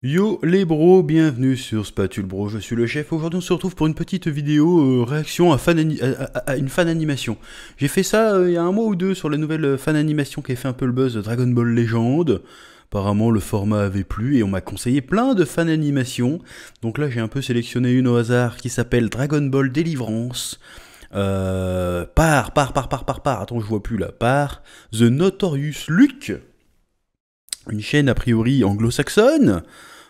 Yo les bros, bienvenue sur Spatule Bro, je suis le chef. Aujourd'hui on se retrouve pour une petite vidéo réaction à une fan animation. J'ai fait ça il y a un mois ou deux sur la nouvelle fan animation qui a fait un peu le buzz de Dragon Ball Legend. Apparemment le format avait plu et on m'a conseillé plein de fan animations. Donc là j'ai un peu sélectionné une au hasard qui s'appelle Dragon Ball Délivrance. Attends je vois plus là. Par The Notorious Luke. Une chaîne a priori anglo-saxonne.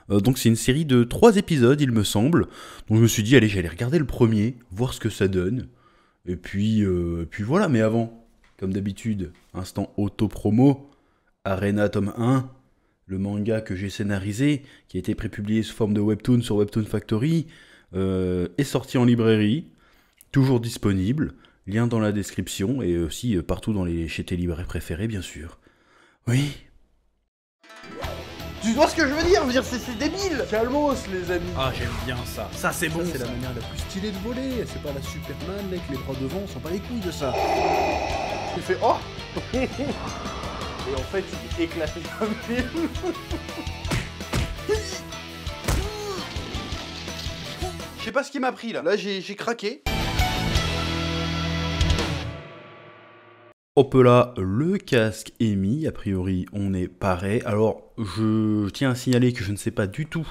Donc c'est une série de 3 épisodes, il me semble. Donc je me suis dit, allez, j'allais regarder le premier, voir ce que ça donne. Et puis voilà, mais avant, comme d'habitude, instant auto-promo, Arena tome 1, le manga que j'ai scénarisé, qui a été prépublié sous forme de webtoon sur Webtoon Factory, est sorti en librairie, toujours disponible. Lien dans la description et aussi partout chez tes libraires préférés, bien sûr. Oui. Tu vois ce que je veux dire? C'est débile. Calmos les amis. Ah, j'aime bien ça. Ça c'est bon. C'est la manière la plus stylée de voler. C'est pas la Superman avec les bras devant, on s'en bat les couilles de ça. Il fait oh. Et en fait il est éclaté comme film. Je sais pas ce qui m'a pris là. Là j'ai craqué. Hop là, le casque est mis, a priori on est paré. Alors je tiens à signaler que je ne sais pas du tout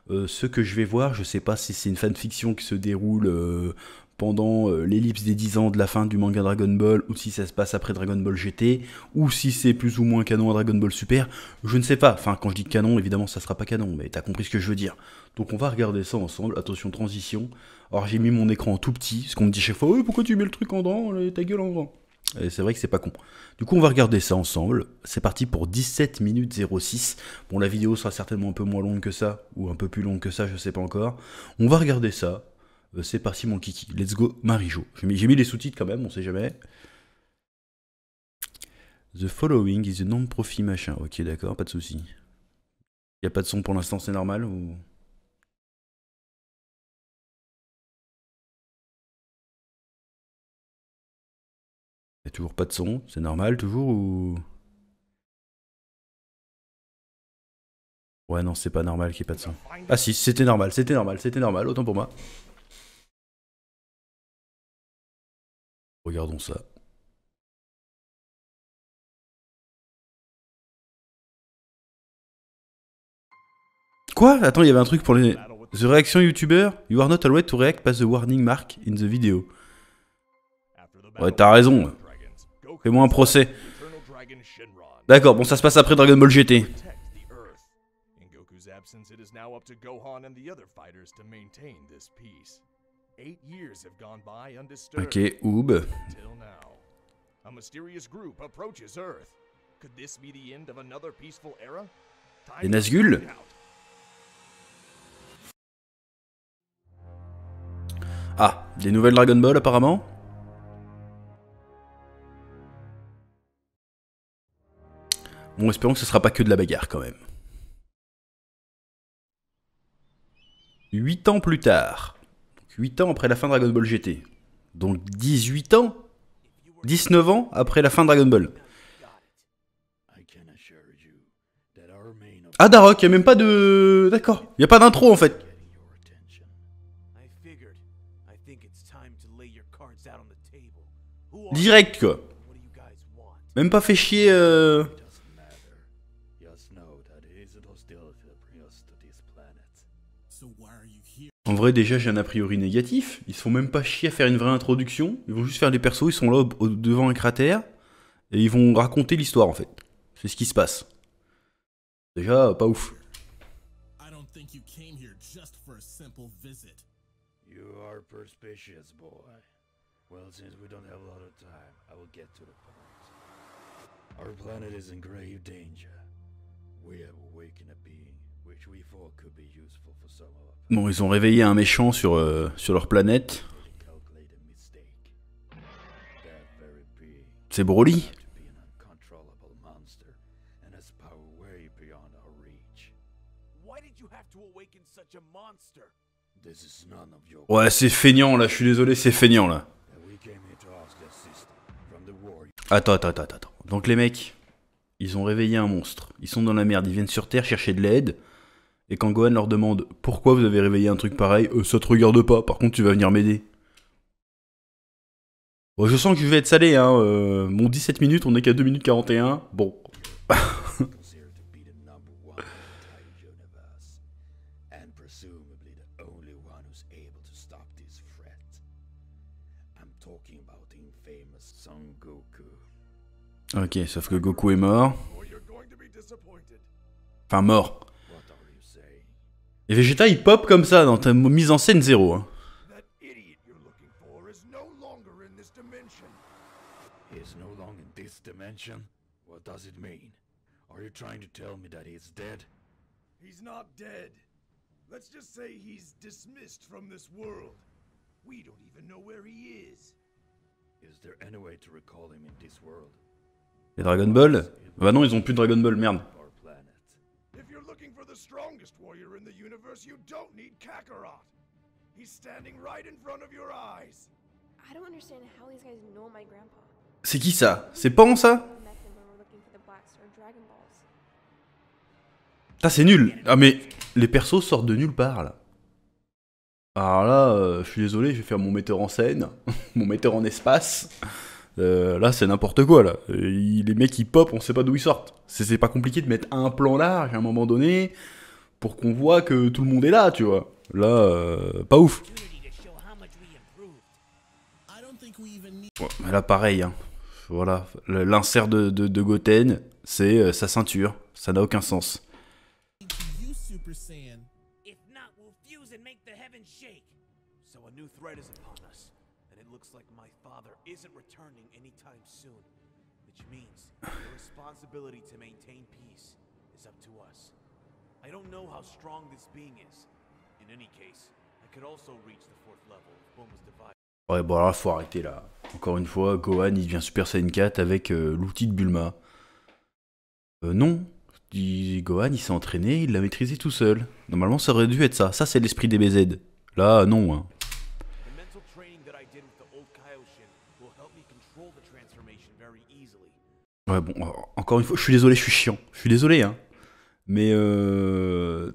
ce que je vais voir, je sais pas si c'est une fanfiction qui se déroule pendant l'ellipse des 10 ans de la fin du manga Dragon Ball, ou si ça se passe après Dragon Ball GT, ou si c'est plus ou moins canon à Dragon Ball Super, je ne sais pas. Enfin quand je dis canon, évidemment ça sera pas canon, mais t'as compris ce que je veux dire. Donc on va regarder ça ensemble, attention transition. Alors j'ai mis mon écran en tout petit, parce qu'on me dit chaque fois, pourquoi tu mets le truc en grand, ta gueule en grand. Et c'est vrai que c'est pas con. Du coup, on va regarder ça ensemble. C'est parti pour 17 minutes 06. Bon, la vidéo sera certainement un peu moins longue que ça, ou un peu plus longue que ça, je sais pas encore. On va regarder ça. C'est parti, mon kiki. Let's go, Marijo. J'ai mis les sous-titres quand même, on sait jamais. The following is a non-profit machin. Ok, d'accord, pas de souci. Y a pas de son pour l'instant, c'est normal ou... Y a toujours pas de son, c'est normal toujours ou... Ouais, non, c'est pas normal qu'il n'y ait pas de son. Ah si, c'était normal, autant pour moi. Regardons ça. Quoi? Attends, il y avait un truc pour les... The reaction YouTuber, you are not allowed to react past the warning mark in the video. Ouais, t'as raison. Fais-moi un procès. D'accord, bon, ça se passe après Dragon Ball GT. Ok, Oob. Les Nazgûl. Ah, des nouvelles Dragon Ball apparemment. Bon, espérons que ce sera pas que de la bagarre quand même. 8 ans plus tard. Donc 8 ans après la fin de Dragon Ball GT. Donc 18 ans 19 ans après la fin de Dragon Ball. Ah, Darok, y'a même pas de... D'accord, y'a pas d'intro en fait. Direct quoi. Même pas fait chier En vrai, déjà, j'ai un a priori négatif. Ils se font même pas chier à faire une vraie introduction. Ils vont juste faire des persos, ils sont là devant un cratère. Et ils vont raconter l'histoire, en fait. C'est ce qui se passe. Déjà, pas ouf. You are perspicacious, boy. Well, since we don't have a lot of time, I will get to the point. Our planet is in grave danger. We have awakened a being which we thought could be useful for some of our Bon, ils ont réveillé un méchant sur leur planète. calculated mistake. That very being C'est Broly. to be an uncontrollable monster and has power way beyond our reach. Why did you have to awaken such a monster? This is none of your Ouais, c'est feignant là, je suis désolé, c'est feignant là. that we came here to ask assistance from the warrior. Attends. Donc les mecs, ils ont réveillé un monstre. Ils sont dans la merde, ils viennent sur Terre chercher de l'aide. Et quand Gohan leur demande pourquoi vous avez réveillé un truc pareil, ça te regarde pas, par contre tu vas venir m'aider. Bon, je sens que je vais être salé, hein. Mon 17 minutes, on est qu'à 2 minutes 41. Bon. Considered to be the number one in the entire universe, and presumably the only one who's able to stop this threat. I'm talking about the infamous Son Goku. Ok, sauf que Goku est mort. Or you're going to be disappointed. Enfin, mort. What are you saying? Et Vegeta, il pop comme ça dans ta mise en scène 0. Hein. That idiot you're looking for is no longer in this dimension. He's no longer in this dimension? What does it mean? Are you trying to tell me that he's dead? He's not dead. Let's just say he's dismissed from this world. We don't even know where he is. Is there any way to recall him in this world? Les Dragon Ball? Bah non, ils ont plus de Dragon Ball, merde. Our planet. If you're looking for the strongest warrior in the universe, you don't need Kakarot. He's standing right in front of your eyes. I don't understand how these guys know my grandpa. C'est qui ça? C'est Pan ça? We met him when we were looking for the Black Star Dragon Balls. Putain, c'est nul. Ah mais les persos sortent de nulle part là. Alors là, je suis désolé, je vais faire mon metteur en scène, mon metteur en espace. Là, c'est n'importe quoi là. Les mecs ils pop, on sait pas d'où ils sortent. C'est pas compliqué de mettre un plan large à un moment donné pour qu'on voit que tout le monde est là, tu vois. Là, pas ouf. Ouais, mais là, pareil. Hein. Voilà, l'insert de Goten, c'est sa ceinture. Ça n'a aucun sens. If not, we'll fuse and make the heavens shake. So a new threat is upon us, and it looks like my father isn't returning anytime soon. Which means the responsibility to maintain peace is up to us. I don't know how strong this being is. In any case, I could also reach the 4th level if Bulma's device. Ouais, bon, alors faut arrêter là. Encore une fois, Gohan il devient Super Saiyan 4 avec l'outil de Bulma. Non. Gohan il s'est entraîné, il l'a maîtrisé tout seul. Normalement, ça aurait dû être ça. Ça, c'est l'esprit des BZ. Là, non. Hein. The mental training that I did with the old Kaioshin will help me control the transformation very easily. Ouais, bon, encore une fois, je suis désolé, je suis chiant. Je suis désolé, hein. Mais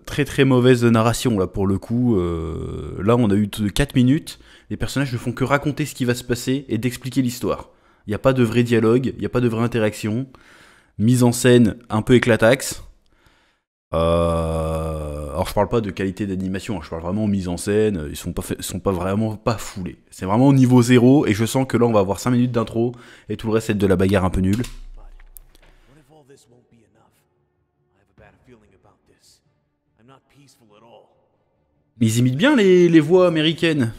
très très mauvaise narration là pour le coup. Là, on a eu 4 minutes. Les personnages ne font que raconter ce qui va se passer et d'expliquer l'histoire. Il n'y a pas de vrai dialogue, il n'y a pas de vraie interaction. Mise en scène un peu éclataxe. Alors je parle pas de qualité d'animation, hein, je parle vraiment mise en scène. Ils sont pas vraiment pas foulés. C'est vraiment au niveau 0 et je sens que là on va avoir 5 minutes d'intro et tout le reste c'est de la bagarre un peu nulle. What if all this won't be enough? I have a bad feeling about this. I'm not peaceful at all. Mais ils imitent bien les voix américaines.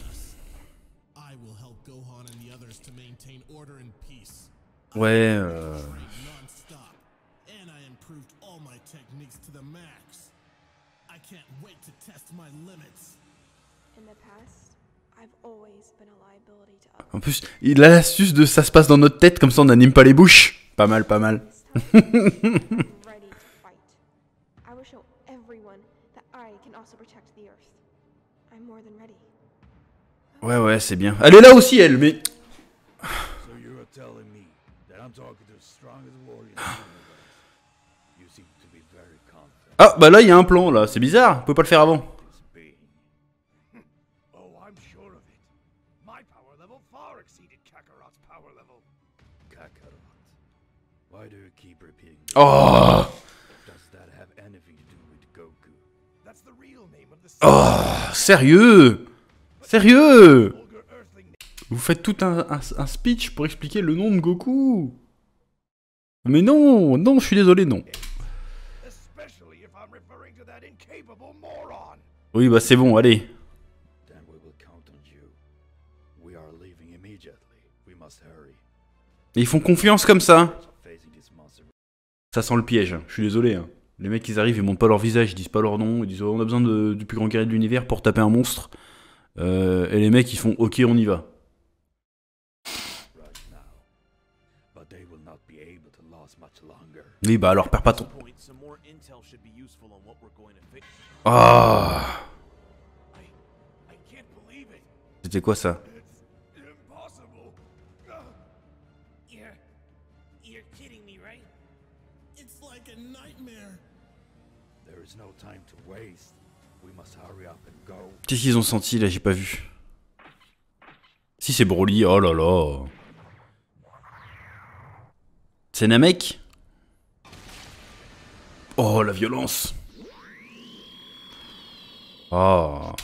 I will help Gohan and the others to maintain order and peace. Ouais. Non-stop, and I improved all my techniques to the max. I can't wait to test my limits. In the past, I've always been a liability to others. En plus, il a l'astuce de ça se passe dans notre tête, comme ça on n'anime pas les bouches. Pas mal, pas mal. This time, I'm ready to fight. I will show everyone that I can also protect the Earth. I'm more than ready. Ouais, c'est bien. Elle est là aussi, elle, mais... So you're telling me that I'm talking to the strongest warrior in the universe? You seem to be very confident. Ah, bah là, il y a un plan, là. C'est bizarre. Vous pouvez pas le faire avant. This being. Oh, I'm sure of it. My power level far exceeded Kakarot's power level. Kakarot. Why do you keep repeating this? Oh, Does that have anything to do with Goku? That's the real name of the oh, sérieux? Sérieux? vulgar earthling. Vous faites tout un speech pour expliquer le nom de Goku. Mais non, non, je suis désolé, non. Especially if I'm referring to that incapable moron. Oui, bah c'est bon, allez. Then we will count on you. We are leaving immediately. We must hurry. Et ils font confiance comme ça. Facing this monster. Ça sent le piège, je suis désolé. Hein. Les mecs, ils arrivent, ils montrent pas leur visage, ils disent pas leur nom, ils disent oh, on a besoin du plus grand guerrier de l'univers pour taper un monstre. Et les mecs, ils font ok, on y va. Right now. But they will not be able to last much longer. Oui, bah alors, perds pas ton... Point, some more intel should be useful on what we're going to fix. Ah, I can't believe it. c'était quoi ça? It's impossible. You're kidding me, right? It's like a nightmare. There is no time to waste. haste. We must hurry up and go. Qu'est-ce qu'ils ont senti là? J'ai pas vu. Si c'est Broly, oh là là. C'est Namek? Oh la violence. Ah.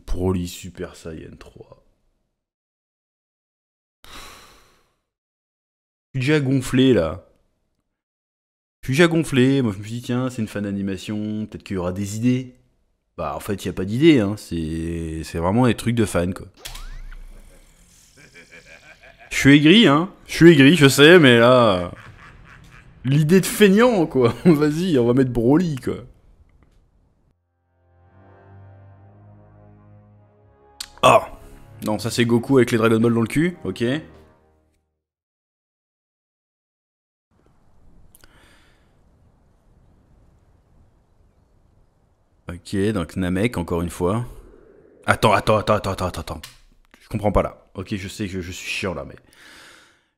Broly Super Saiyan 3. Je suis déjà gonflé là. Je suis déjà gonflé. Moi je me suis dit tiens c'est une fan d'animation, peut-être qu'il y aura des idées. Bah en fait il n'y a pas d'idées, hein. C'est vraiment des trucs de fans quoi. Je suis aigri hein. Je suis aigri je sais mais là... L'idée de feignant quoi. Vas-y on va mettre Broly quoi. Ah non ça c'est Goku avec les Dragon Ball dans le cul, ok. Ok, donc Namek, encore une fois. Attends. Je comprends pas là. Ok, je sais que je suis chiant là, mais...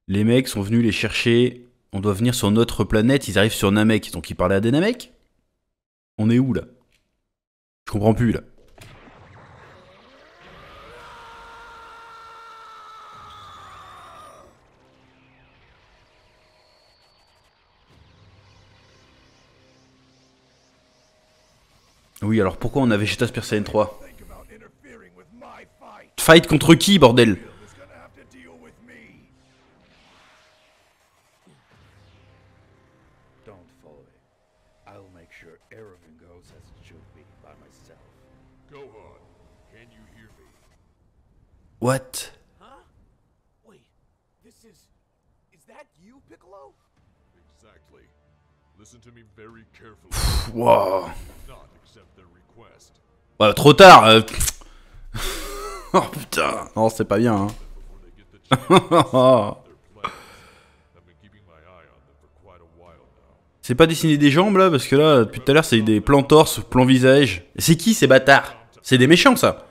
Les mecs sont venus les chercher. On doit venir sur notre planète, ils arrivent sur Namek. Donc ils parlaient à des Namek? On est où là? Je comprends plus là. Oui, alors pourquoi on a Vegeta Super Saiyan 3? Fight contre qui, bordel? Don't follow it. I'll make sure everything goes as it should be by myself. Gohan, can you hear me? What? Huh? Wait, this is that you, Piccolo? Exactly. Listen to me very carefully. Wow. Not accept their request. Bah, trop tard. Oh putain. Non, c'est pas bien. Hein. Before they get the chance to set their plans. I've been keeping my eye on them for quite a while now. C'est pas dessiner des jambes là, parce que là, depuis tout à l'heure, c'est des plans torse, plans visage. C'est qui ces bâtards? C'est des méchants ça.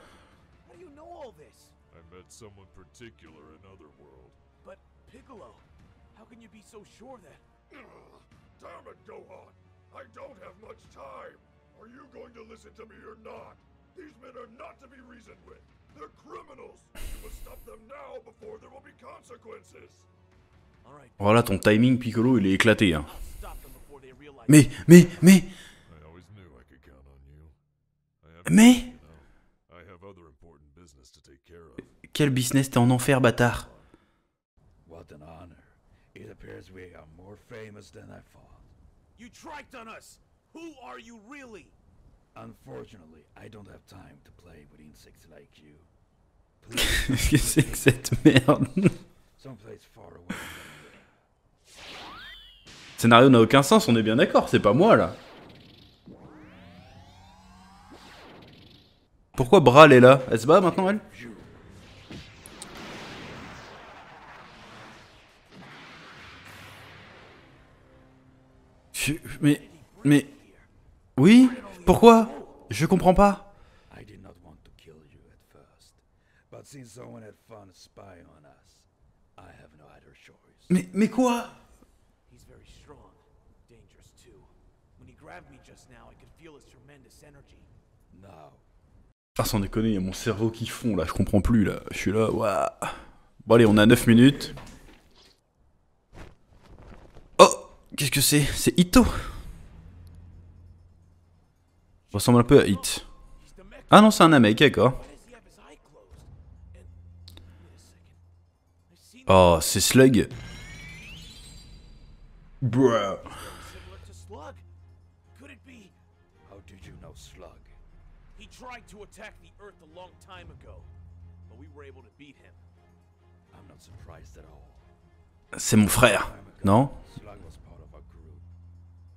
How do you know all this? I met someone particular in Otherworld. But Piccolo, how can you be so sure that? Damn it, Gohan! I don't have much time! Are you going to listen to me or not? These men are not to be reasoned with! They're criminals! You must stop them now before there will be consequences! All right, Voilà, ton timing, Piccolo, il est éclaté. Hein. stop them before they realize. Mais... I always knew I could count on you. I have, Mais... you know, I have other important business to take care of. Quel business, t'es en enfer, bâtard. What an honor. It appears we are more famous than I thought. You tricked on us. Who are you really? Unfortunately, I don't have time to play with insects like you. Qu'est-ce que c'est que cette merde? Someplace far away from here. Le scénario n'a aucun sens, on est bien d'accord, c'est pas moi là. Pourquoi Brawl est là? Elle se bat maintenant elle? Mais... Oui? Pourquoi? Je comprends pas. I did not want to kill you at first, but since someone had fun spying on us, I have no other choice. Mais quoi? He's very strong, dangerous too. When he grabbed me just now, I could feel his tremendous energy. Now, Ah sans déconner, il y a mon cerveau qui fond là, je comprends plus là. Je suis là, waouh. Bon allez, on a 9 minutes. Oh! Qu'est-ce que c'est? C'est Ito. Ressemble un peu à Hit. Ah non, c'est un Namek, d'accord. Why does he have his eye closed? And wait a second. I've seen Oh, c'est Slug. Bruh. similar to Slug. Could it be? how did you know Slug? He tried to attack the Earth a long time ago, but we were able to beat him. I'm not surprised at all. C'est mon frère, non? Slug was part of our group,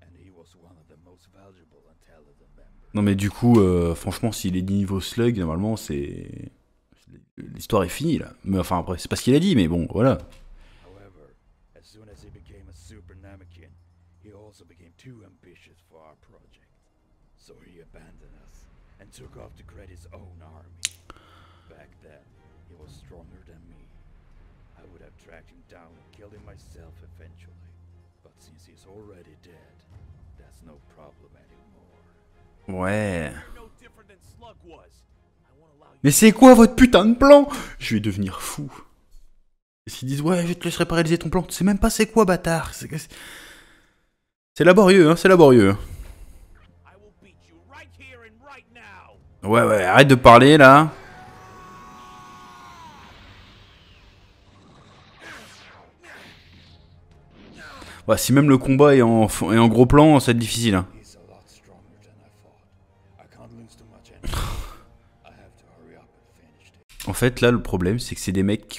and he was one of the most valuable and talented members. Non mais du coup, franchement, s'il est niveau Slug, normalement, c'est... L'histoire est finie là. Mais enfin après, c'est pas ce qu'il a dit, mais bon, voilà. However, as soon as he became a super Namekian, he also became too ambitious for our project. So he abandoned us and took off to create his own army. Back then, he was stronger than me. I would have tracked him down and killed him myself eventually. But since he's already dead, that's no problem anymore. Ouais. no different than Slug was. I won't allow you. Mais c'est quoi votre putain de plan? Je vais devenir fou. Et s'ils disent ouais, je te laisserai pas réaliser ton plan, tu sais même pas c'est quoi, bâtard. C'est laborieux, hein, c'est laborieux. I will beat you right here and right now. Ouais, ouais, arrête de parler là. Ouais, si même le combat est en gros plan, ça va être difficile. Hein. He's a lot stronger than I thought. I can't lose too much energy. I have to hurry up and finish it. En fait, là, le problème, c'est que c'est des mecs qui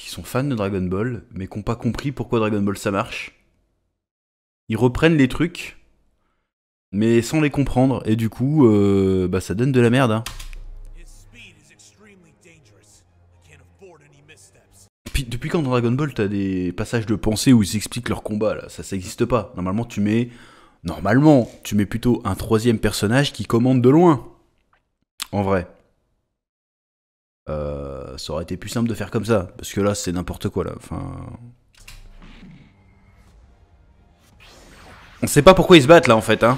sont fans de Dragon Ball, mais qui n'ont pas compris pourquoi Dragon Ball ça marche. Ils reprennent les trucs, mais sans les comprendre, et du coup, bah, ça donne de la merde. Hein. His speed is extremely dangerous. I can't afford any missteps. Puis, depuis quand dans Dragon Ball, t'as des passages de pensée où ils expliquent leur combat, là, ça existe pas. Normalement, tu mets plutôt un troisième personnage qui commande de loin. En vrai. Ça aurait été plus simple de faire comme ça, parce que là, c'est n'importe quoi, là. Enfin... On sait pas pourquoi ils se battent, là, en fait, hein.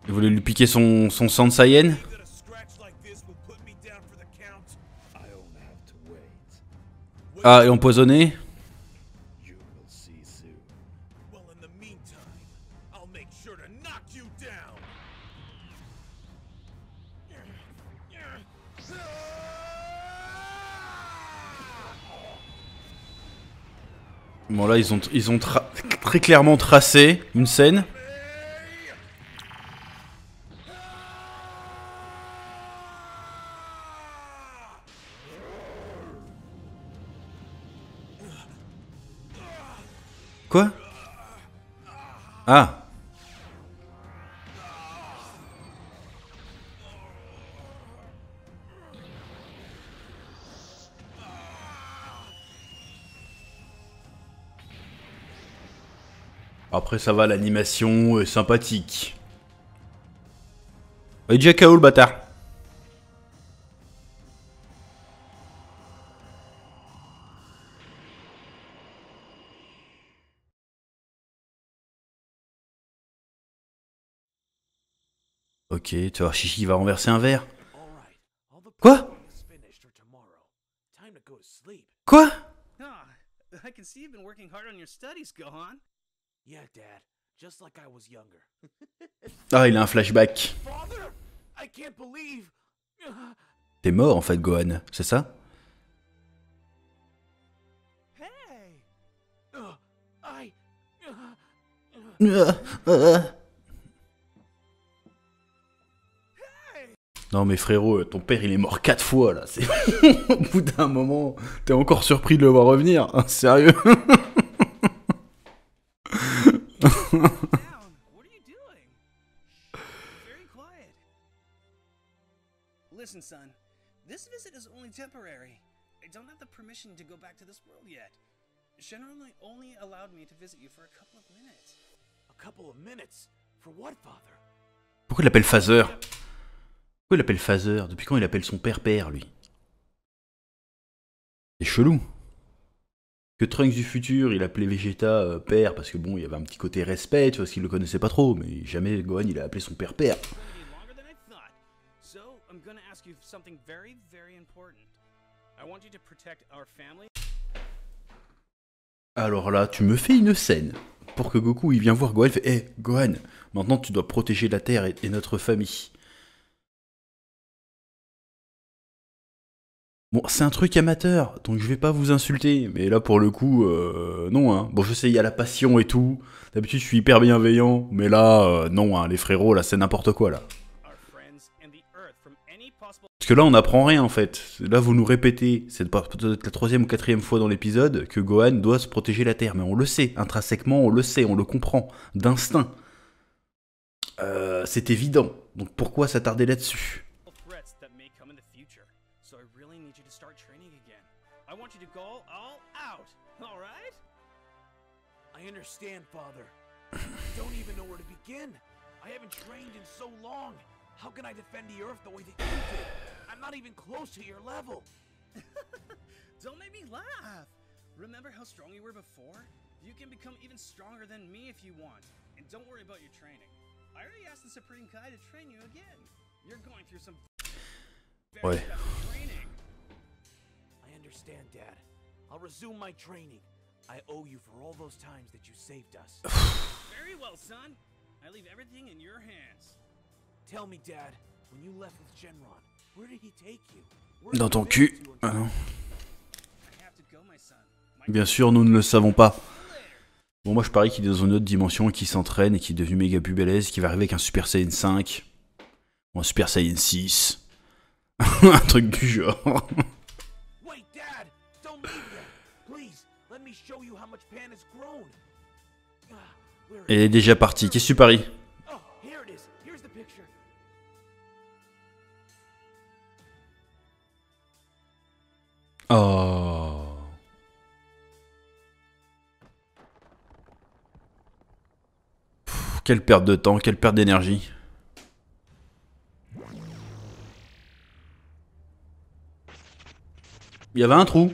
Ils voulaient lui piquer son sang de Saiyan. That a scratch like this will put me down for the count. I only have to wait. Ah, et empoisonné. You will see soon. Well, in the meantime, I'll make sure to knock you down. Bon, là, ils ont très clairement tracé une scène. Quoi? Ah. Après ça va, l'animation est sympathique. Il est déjà KO le bâtard. Ok, tu vas voir, Chichi va renverser un verre. Alright, all the Quoi? planning is finished for tomorrow. Time to go to sleep. Quoi? Ah, I can see you've been working hard on your studies, Gohan. Yeah, Dad, just like I was younger. Ah, il a un flashback. Father, I can't believe. T'es mort en fait, Gohan, c'est ça? Hey. I. Non mais frérot, ton père il est mort 4 fois là, c'est au bout d'un moment, t'es encore surpris de le voir revenir, hein, sérieux? Down. What are you doing? Very quiet. Listen, son. This visit is only temporary. I don't have the permission to go back to this world yet. Shenron only allowed me to visit you for a couple of minutes. A couple of minutes? For what, Father? Pourquoi il l'appelle Phaser? Pourquoi il l'appelle Phaser? Depuis quand il appelle son père lui? C'est chelou. Que Trunks du futur, il appelait Vegeta père parce que bon, il y avait un petit côté respect, tu vois, parce qu'il le connaissait pas trop, mais jamais Gohan il a appelé son père père. It's going to be longer than I thought. So, I'm going to ask you something very, very important. I want you to protect our family. Alors là, tu me fais une scène pour que Goku il vient voir Gohan, il fait hé Gohan, maintenant tu dois protéger la Terre et notre famille. Bon, c'est un truc amateur, donc je vais pas vous insulter, mais là pour le coup, non hein. Bon, je sais, il y a la passion et tout. D'habitude, je suis hyper bienveillant, mais là, non hein, les frérots, là, c'est n'importe quoi là. Our friends and the Earth from any possible. Parce que là, on n'apprend rien en fait. Là, vous nous répétez, c'est peut-être la 3e ou 4e fois dans l'épisode, que Gohan doit se protéger la Terre. Mais on le sait, intrinsèquement, on le sait, on le comprend, d'instinct. C'est évident. Donc pourquoi s'attarder là-dessus? Threats that may come in the future. So I really need you to start training again. I want you to go all out. All right? I understand, Father. I don't even know where to begin. I haven't trained in so long. How can I defend the Earth the way that you did? I'm not even close to your level. Don't make me laugh. Remember how strong you were before? You can become even stronger than me if you want. And don't worry about your training. I already asked the Supreme Kai to train you again. You're going through some very special training. I understand, Dad. I'll resume my training. I owe you for all those times that you saved us. Very well, son. I leave everything in your hands. Tell me, Dad, when you left with Shenron, where did he take you? Dans ton cul. Ah non. I have to go, my son. Bien sûr, nous ne le savons pas. Bon, moi je parie qu'il est dans une autre dimension, qu'il s'entraîne et qu'il est devenu méga plus balèze, qu'il va arriver avec un Super Saiyan 5. Ou un Super Saiyan 6. Un truc du genre. Wait, Dad! Don't leave yet! Please, let me show you how much Pan has grown. Elle est déjà partie. Qu'est-ce que tu paries? Oh, here it is. Here's the picture. Oh. Pff, quelle perte de temps, quelle perte d'énergie. Il y avait un trou.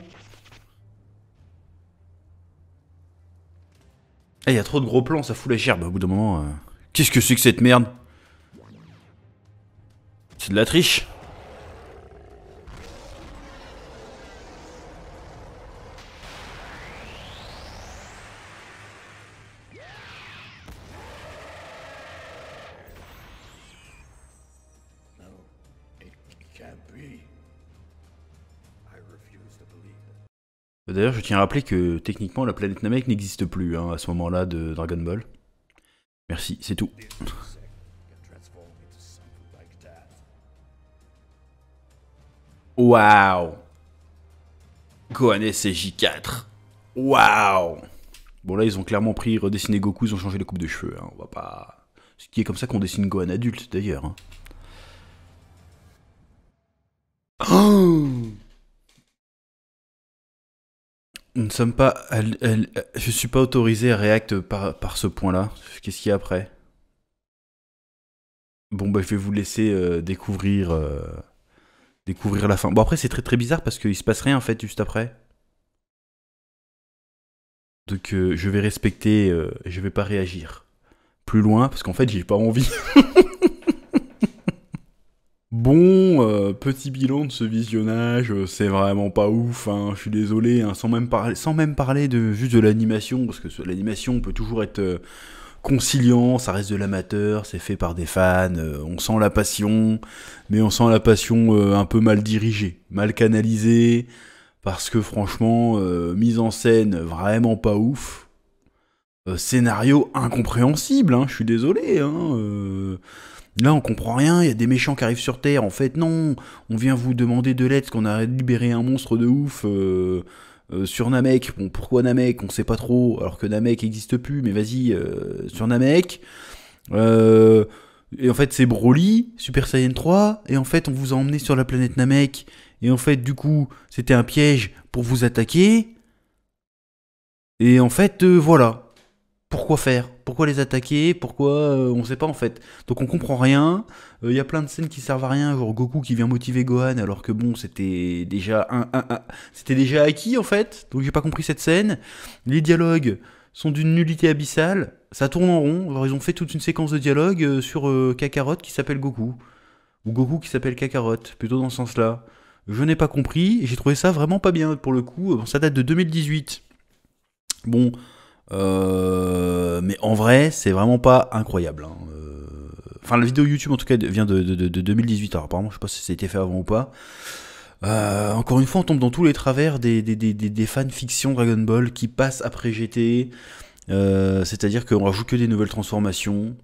Eh, il y a trop de gros plans, ça fout la gerbe au bout d'un moment. Qu'est-ce que c'est que cette merde? C'est de la triche. No, it can't be. I refuse to believe it. D'ailleurs, je tiens à rappeler que techniquement la planète Namek n'existe plus hein, à ce moment-là de Dragon Ball. Merci, c'est tout. Waouh. Gohan et J4. Waouh. Bon là ils ont clairement pris, redessiné Goku, ils ont changé les coupes de cheveux. Hein. On va pas... Ce qui est comme ça qu'on dessine Gohan adulte d'ailleurs. Hein. Oh, nous ne sommes pas... je suis pas autorisé à react par ce point-là. Qu'est-ce qu'il y a après? Bon bah je vais vous laisser découvrir la fin. Bon après c'est très très bizarre parce qu'il se passe rien en fait juste après. Donc je vais respecter, je vais pas réagir plus loin parce qu'en fait j'ai pas envie. Bon, petit bilan de ce visionnage, c'est vraiment pas ouf, hein, je suis désolé, hein, sans même parler de juste de l'animation, parce que l'animation peut toujours être conciliant, ça reste de l'amateur, c'est fait par des fans, on sent la passion, mais on sent la passion un peu mal dirigée, mal canalisée, parce que franchement, mise en scène vraiment pas ouf, scénario incompréhensible, hein, je suis désolé, hein, là on comprend rien, il y a des méchants qui arrivent sur Terre, en fait non, on vient vous demander de l'aide parce qu'on a libéré un monstre de ouf sur Namek. Bon pourquoi Namek, on sait pas trop, alors que Namek existe plus, mais vas-y, sur Namek. Et en fait c'est Broly, Super Saiyan 3, et en fait on vous a emmené sur la planète Namek, et en fait du coup c'était un piège pour vous attaquer, et en fait voilà. Pourquoi faire? Pourquoi les attaquer? Pourquoi on sait pas en fait. Donc on comprend rien. Il y a plein de scènes qui servent à rien, genre Goku qui vient motiver Gohan alors que bon c'était déjà c'était déjà acquis en fait. Donc j'ai pas compris cette scène. Les dialogues sont d'une nullité abyssale. Ça tourne en rond. Alors ils ont fait toute une séquence de dialogue sur Kakarot qui s'appelle Goku. Ou Goku qui s'appelle Kakarot, plutôt dans ce sens-là. Je n'ai pas compris et j'ai trouvé ça vraiment pas bien pour le coup. Bon, ça date de 2018. Bon. Mais en vrai, c'est vraiment pas incroyable. Hein. Enfin, la vidéo YouTube en tout cas vient de 2018. Alors apparemment, je sais pas si ça a été fait avant ou pas. Encore une fois, on tombe dans tous les travers des fanfictions Dragon Ball qui passent après GT. C'est-à-dire qu'on rajoute que des nouvelles transformations.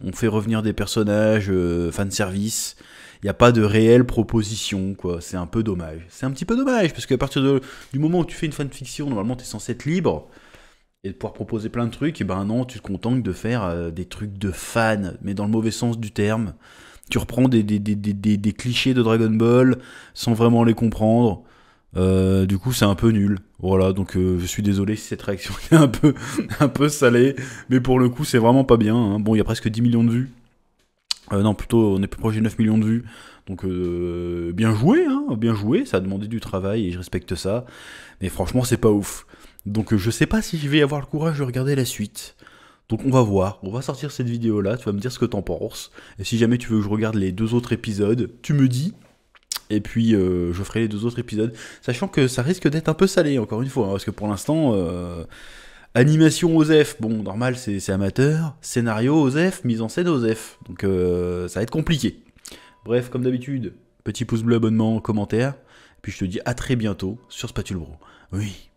On fait revenir des personnages fanservice. Il n'y a pas de réelle proposition, quoi. C'est un peu dommage. C'est un petit peu dommage, parce qu'à partir du moment où tu fais une fanfiction, normalement, tu es censé être libre. Et de pouvoir proposer plein de trucs, et ben non, tu te contentes de faire des trucs de fans, mais dans le mauvais sens du terme. Tu reprends des clichés de Dragon Ball sans vraiment les comprendre. Du coup, c'est un peu nul. Voilà, donc je suis désolé si cette réaction est un peu salée, mais pour le coup, c'est vraiment pas bien. Hein. Bon, il y a presque 10 millions de vues. Non, plutôt, on est plus proche de 9 millions de vues. Donc, bien joué, hein, bien joué. Ça a demandé du travail et je respecte ça. Mais franchement, c'est pas ouf. Donc je sais pas si je vais avoir le courage de regarder la suite. Donc on va voir, on va sortir cette vidéo là, tu vas me dire ce que t'en penses. Et si jamais tu veux que je regarde les 2 autres épisodes, tu me dis. Et puis je ferai les 2 autres épisodes. Sachant que ça risque d'être un peu salé encore une fois. Hein, parce que pour l'instant, animation OSEF, bon normal c'est amateur. Scénario OSEF, mise en scène OSEF. Donc ça va être compliqué. Bref, comme d'habitude, petit pouce bleu, abonnement, commentaire. Et puis je te dis à très bientôt sur Spatule Bro. Oui.